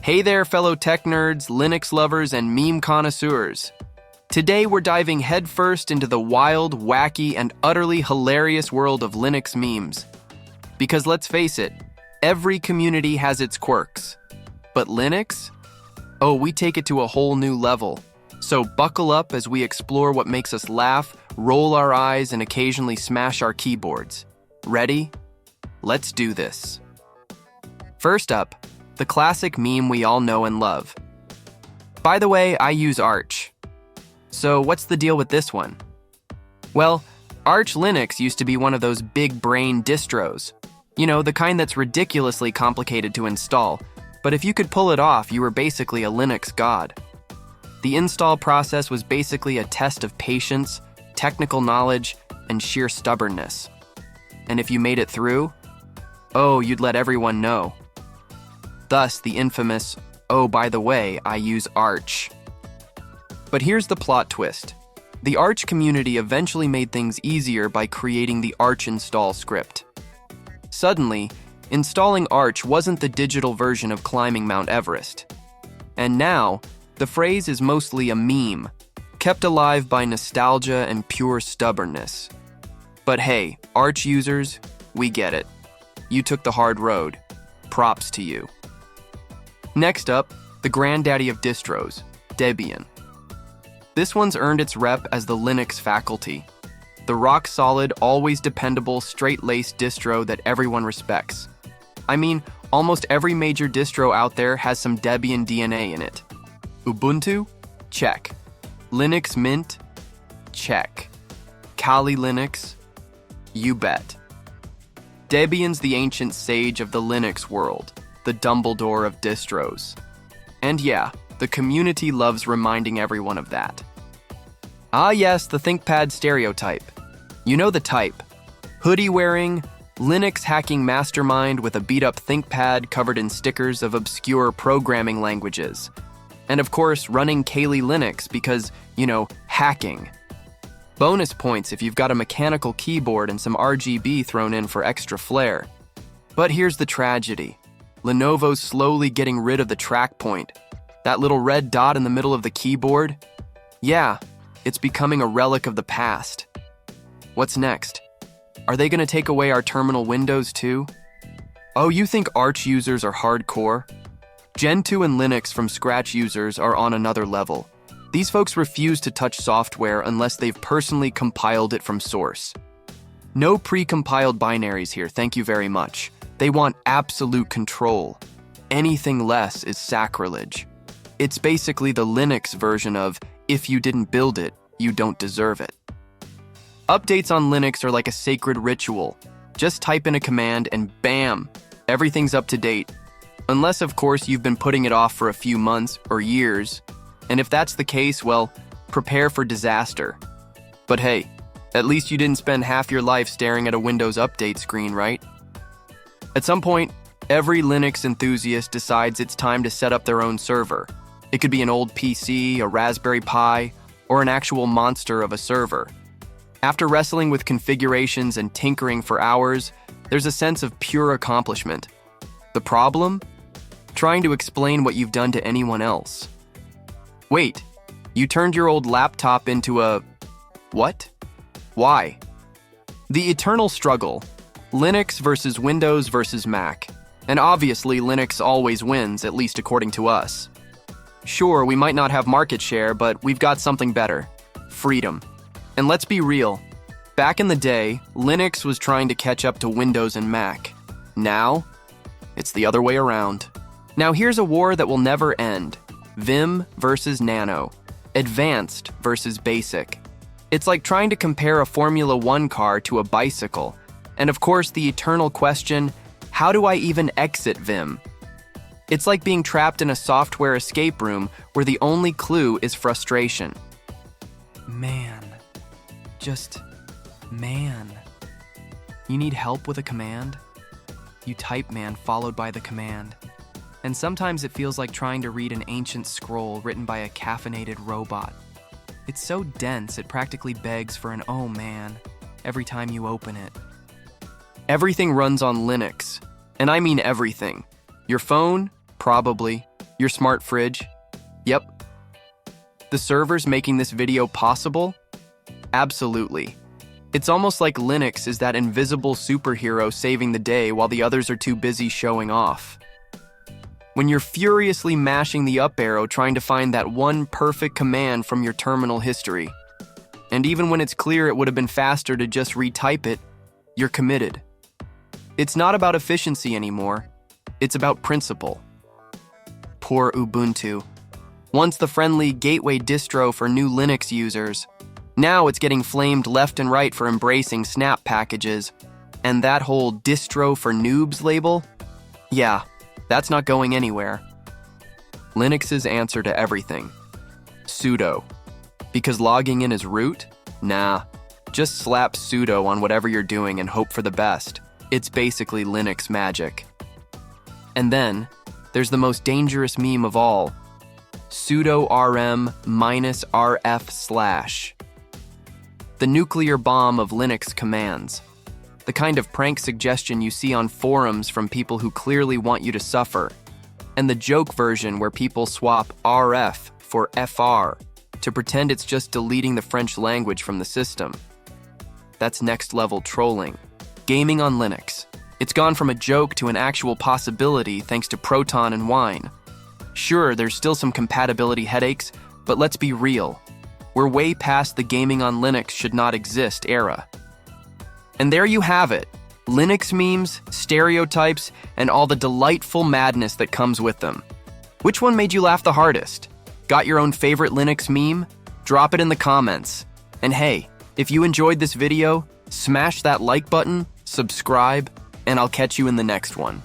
Hey there, fellow tech nerds, Linux lovers, and meme connoisseurs. Today we're diving headfirst into the wild, wacky, and utterly hilarious world of Linux memes. Because let's face it, every community has its quirks. But Linux? Oh, we take it to a whole new level. So buckle up as we explore what makes us laugh, roll our eyes, and occasionally smash our keyboards. Ready? Let's do this. First up, the classic meme we all know and love. By the way, I use Arch. So what's the deal with this one? Well, Arch Linux used to be one of those big brain distros. You know, the kind that's ridiculously complicated to install, but if you could pull it off, you were basically a Linux god. The install process was basically a test of patience, technical knowledge, and sheer stubbornness. And if you made it through, oh, you'd let everyone know. Thus, the infamous, oh, by the way, I use Arch. But here's the plot twist. The Arch community eventually made things easier by creating the Arch install script. Suddenly, installing Arch wasn't the digital version of climbing Mount Everest. And now, the phrase is mostly a meme, kept alive by nostalgia and pure stubbornness. But hey, Arch users, we get it. You took the hard road. Props to you. Next up, the granddaddy of distros, Debian. This one's earned its rep as the Linux faculty, the rock-solid, always dependable, straight-laced distro that everyone respects. I mean, almost every major distro out there has some Debian DNA in it. Ubuntu? Check. Linux Mint? Check. Kali Linux? You bet. Debian's the ancient sage of the Linux world, the Dumbledore of distros. And yeah, the community loves reminding everyone of that. Ah yes, the Thinkpad Stereotype. You know the type. Hoodie-wearing, Linux-hacking mastermind with a beat-up ThinkPad covered in stickers of obscure programming languages. And of course, running Kali Linux because, you know, hacking. Bonus points if you've got a mechanical keyboard and some RGB thrown in for extra flair. But here's the tragedy. Lenovo's slowly getting rid of the track point. That little red dot in the middle of the keyboard? Yeah, it's becoming a relic of the past. What's next? Are they going to take away our terminal windows too? Oh, you think Arch users are hardcore? Gentoo and Linux from scratch users are on another level. These folks refuse to touch software unless they've personally compiled it from source. No pre-compiled binaries here, thank you very much. They want absolute control. Anything less is sacrilege. It's basically the Linux version of, if you didn't build it, you don't deserve it. Updates on Linux are like a sacred ritual. Just type in a command and bam, everything's up to date. Unless, of course, you've been putting it off for a few months or years. And if that's the case, well, prepare for disaster. But hey, at least you didn't spend half your life staring at a Windows Update screen, right? At some point, every Linux enthusiast decides it's time to set up their own server. It could be an old PC, a Raspberry Pi, or an actual monster of a server. After wrestling with configurations and tinkering for hours, there's a sense of pure accomplishment. The problem? Trying to explain what you've done to anyone else. Wait, you turned your old laptop into a... what? Why? The eternal struggle. Linux versus Windows versus Mac. And obviously, Linux always wins, at least according to us. Sure, we might not have market share, but we've got something better. Freedom. And let's be real. Back in the day, Linux was trying to catch up to Windows and Mac. Now, it's the other way around. Now here's a war that will never end. Vim versus Nano. Advanced versus basic. It's like trying to compare a Formula One car to a bicycle. And of course, the eternal question, how do I even exit Vim? It's like being trapped in a software escape room where the only clue is frustration. Man. You need help with a command? You type man followed by the command. And sometimes it feels like trying to read an ancient scroll written by a caffeinated robot. It's so dense it practically begs for an oh man every time you open it. Everything runs on Linux, and I mean everything. Your phone? Probably. Your smart fridge? Yep. The servers making this video possible? Absolutely. It's almost like Linux is that invisible superhero saving the day while the others are too busy showing off. When you're furiously mashing the up arrow trying to find that one perfect command from your terminal history, and even when it's clear it would have been faster to just retype it, you're committed. It's not about efficiency anymore, it's about principle. Poor Ubuntu. Once the friendly gateway distro for new Linux users, now it's getting flamed left and right for embracing snap packages, and that whole distro for noobs label? Yeah, that's not going anywhere. Linux's answer to everything. Sudo. Because logging in is root? Nah. Just slap sudo on whatever you're doing and hope for the best. It's basically Linux magic. And then, there's the most dangerous meme of all. Sudo rm -rf/. The nuclear bomb of Linux commands. The kind of prank suggestion you see on forums from people who clearly want you to suffer. And the joke version where people swap rf for fr to pretend it's just deleting the French language from the system. That's next-level trolling. Gaming on Linux. It's gone from a joke to an actual possibility thanks to Proton and Wine. Sure, there's still some compatibility headaches, but let's be real. We're way past the gaming on Linux should not exist era. And there you have it. Linux memes, stereotypes, and all the delightful madness that comes with them. Which one made you laugh the hardest? Got your own favorite Linux meme? Drop it in the comments. And hey, if you enjoyed this video, smash that like button, subscribe, and I'll catch you in the next one.